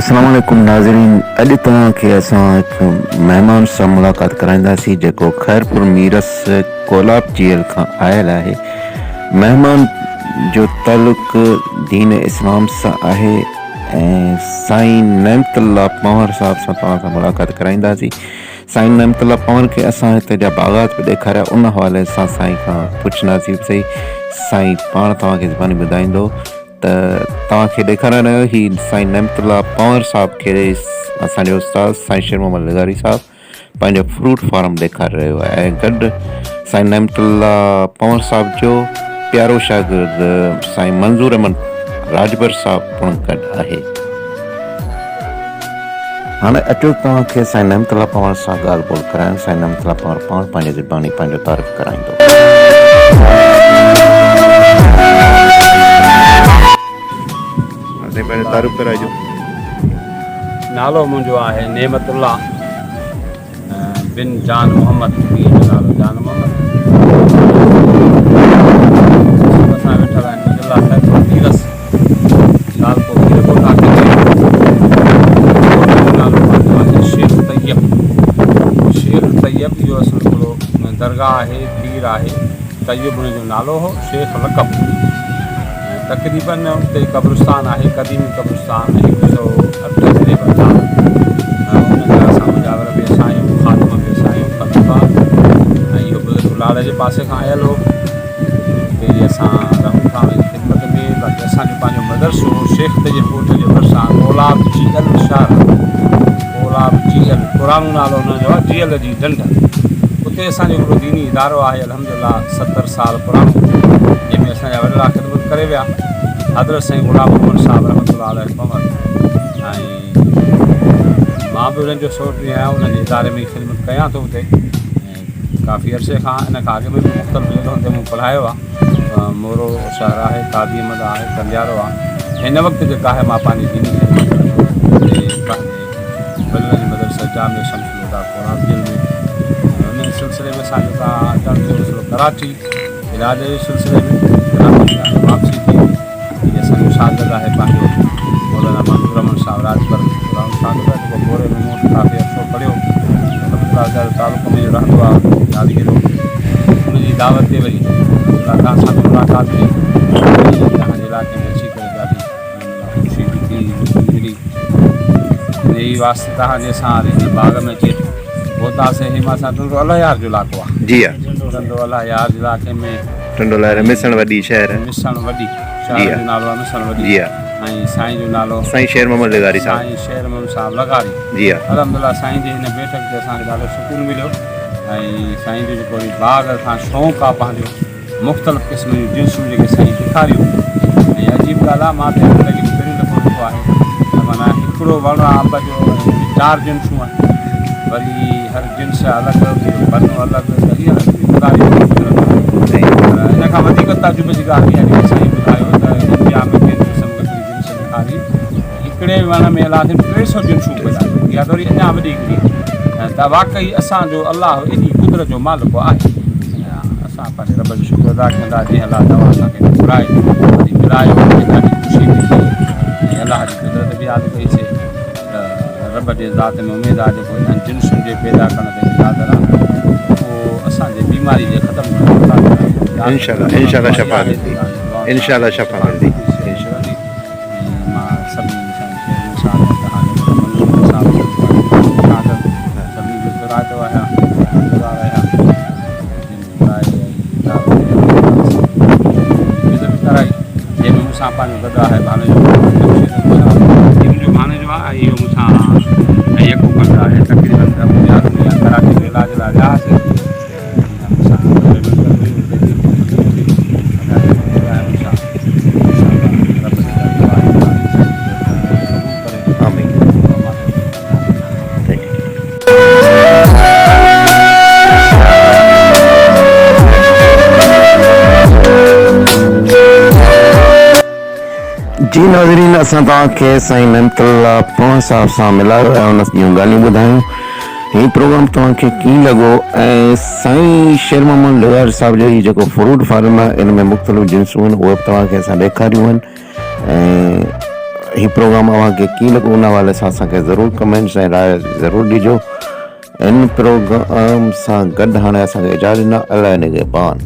अस्सलाम वालेकुम नाज़रीन। अॼु तव्हांखे असां हिकु महिमान सां मुलाक़ात कराईंदासीं जेको खैरपुर मीरस कोलाब जेल खां आयल आहे। महिमान जो तालुक़ दीन इस्लाम सां आहे ऐं साईं नेमतुल्लाह पंवर साहिब सां तव्हां सां मुलाक़ात कराईंदासीं। साईं नेमतुल्लाह पंवर खे असां हिते जा बाग़ात बि ॾेखारिया, उन हवाले सां साईं खां पुछंदासीं सही। साईं पाण तव्हांखे ज़बानी ॿुधाईंदो त तव्हांखे ॾेखारण रहियो ही साईं नेमतुल्लाह पंवर साहिब खे असांजो उस्ताद साईं शेर मोहम्मद लगारी साहिबु पंहिंजो फ्रूट फार्म ॾेखारे रहियो आहे ऐं गॾु साईं नेमतुल्लाह पंवर साहिब जो प्यारो शागिर्द साईं मंज़ूर अहमद राजबर साहिबु पिणु गॾु आहे। हाणे अचो तव्हांखे साईं नेमतुल्लाह पंवर सां ॻाल्हि ॿोल कराइनि। साईं नेमतुल्लाह पंवर पाण पंहिंजी ज़बानी पंहिंजो तारीफ़ कराईंदो। तारीफ़ कराइजो। नालो मुंहिंजो आहे नेमतुल्लाह बिन जान मोहम्मद। नालो जान मोहम्मद। असां वेठल आहियूं मीरस लालको मीरकोटा के नालो पंहिंजो आहे शेख तैयब। शेख तैयब इहो असां हिकिड़ो दरगाह आहे, पीर आहे। तैयब हुनजो नालो हो, शेख लक़ब। तक़रीबन उते कब्रिस्तान आहे, क़दीमी कब्रिस्तान 108 जे बदिरां उन जा असां मुजावर बि असां आहियूं, ख़ात्मा बि असां आहियूं, ख़लीफ़ा ऐं इहो बुज़ुर्ग लाड़ जे पासे खां आयल हो। पहिरीं असां रहूं था ख़िदमत में। बाक़ी असांजो पंहिंजो मदरसो शेख तैयब ॻोठ जे भरिसां कोलाब जी अल शहर, कोलाब जी अल पुराणो नालो हुनजो आहे जी अल जी ढंढ। उते असांजो हिकिड़ो दीनी इदारो आहे अल्हम्दुलिल्लाह 70 साल पुराणो, जंहिंमें असांजा वॾा ख़िदमत करे विया। हज़रत साईं गुलाम मोहम्मद साहिबु रहमतुल्लाह अलैहि पंवर ऐं मां बि उन्हनि जो सोटी आहियां, उन्हनि जे इदारे में ख़िदमत कयां थो हुते काफ़ी अरसे खां। इन खां अॻु में बि मुख़्तलिफ़ जॻहियुनि ते मूं पढ़ायो आहे। मोरो शहर आहे, कादी अहमद आहे, कंडियारो आहे। हिन वक़्तु जेका आहे मां पंहिंजी दीनी ख़िदमत पंहिंजे मदरसा जामिया शम्सुल हुदा कोलाब जेल में। उन सिलसिले में असांजो अचणु थियो सिर्फ़ु कराची इलाज जे सिलसिले में वापसी थी। इहे असांजो शागिर्द आहे पंहिंजो मौलाना मंज़ूर अहमद साहिबु राजपर शागिर्द आहे, जेको गोरे में मूं काफ़ी अर्सो पढ़ियो। तालुक़ में रहंदो आहे यादगिरो। उनजी दावत ते वरी तव्हां सां मुलाक़ात थी। तव्हांजे इलाइक़े में अची करे ॾाढी ख़ुशी बि थी मिली। इन वास्ते तव्हांजे सां हिन बाग़ में अची पहुतासीं। हिन असां टंडो अलायार जो इलाइक़ो आहे। जी हा, टंडो अलायार जे इलाइक़े में टंडो लाइ मिसण वॾी शहर आहे। मिसण वॾी शहर जो नालो आहे मिसण वॾी। जी हा। ऐं साईं जो नालो साईं शेर मोहम्मद लगारी साहिबु। साईं शेर मोहम्मद साहिबु लगारी। जी हा। अल्हम्दुलिल्लाह साईं जे हिन बैठक ते असांखे ॾाढो सुकून मिलियो ऐं साईं जो जेको बाग़ खां शौक़ु आहे पंहिंजो मुख़्तलिफ़ क़िस्म जूं जिन्सूं जेके साईं ॾेखारियूं। ऐं अजीब ॻाल्हि आहे, मां त ज़िंदगी में पहिरियों दफ़ो ॾिठो आहे त माना हिकिड़ो वणु आहे अंब जो, 4 जिन्सूं आहिनि, वरी हर जिन्स अलॻि, बनो अलॻि, त इहा इन खां वधीक तजुर्बे जी ॻाल्हि इहा आहे साईं ॿुधायो त इंडिया में कंहिं क़िस्म हिकिड़ी जिन्स ॾेखारी, हिकिड़े वण में अलाह 300 जिन्सूं पैदा कयूं। इहा त वरी अञा वॾी हिकिड़ी त वाक़ई असांजो अलाह एॾी कुदरत जो मालिक आहे। असां पंहिंजे रब जो शुक्र अदा कंदा जीअं अलाह तव्हां असांखे घुराए वरी मिलायो, ॾाढी ख़ुशी बि थी ऐं अलाह जी कुदरत बि यादि कईसीं त रब जे ज़ात में उमेदु आहे जेको इन्हनि जिन्सुनि जे पैदा करण ते क़ादिर आहे, उहो असांजे बीमारी जे ख़तमु करण ते इंशाअल्लाह इंशाअल्लाह शफ़ा मिलंदी, इंशाअल्लाह शफ़ा मिलंदी। मां सभिनी घुराईंदो आहियां कराई जंहिंमें मूंसां पंहिंजो गॾु आहे भाणे जो मुंहिंजो भाणे जो आहे। इहो मूंसां यको कंदो आहे। तक़रीबन कराची जो इलाज लाइ वियासीं। जी नाज़रीन, असां तव्हांखे साईं नेमतुल्लाह पंवर साहिब सां मिलायो ऐं उन जूं ॻाल्हियूं ॿुधायूं। हीउ प्रोग्राम तव्हांखे कीअं लॻो ऐं साईं शेर मोहम्मद लगारी साहिब जो हीउ जेको फ्रूट फार्म आहे इन में मुख़्तलिफ़ जिन्सूं आहिनि उहे बि तव्हांखे असां ॾेखारियूं आहिनि। ऐं ही प्रोग्राम अव्हांखे कीअं लॻो उन हवाले सां असांखे ज़रूरु कमेंट्स ऐं राय ज़रूरु ॾिजो। इन प्रोग्राम सां गॾु हाणे असांखे इजाज़त ॾिना। अलाए निगहबान।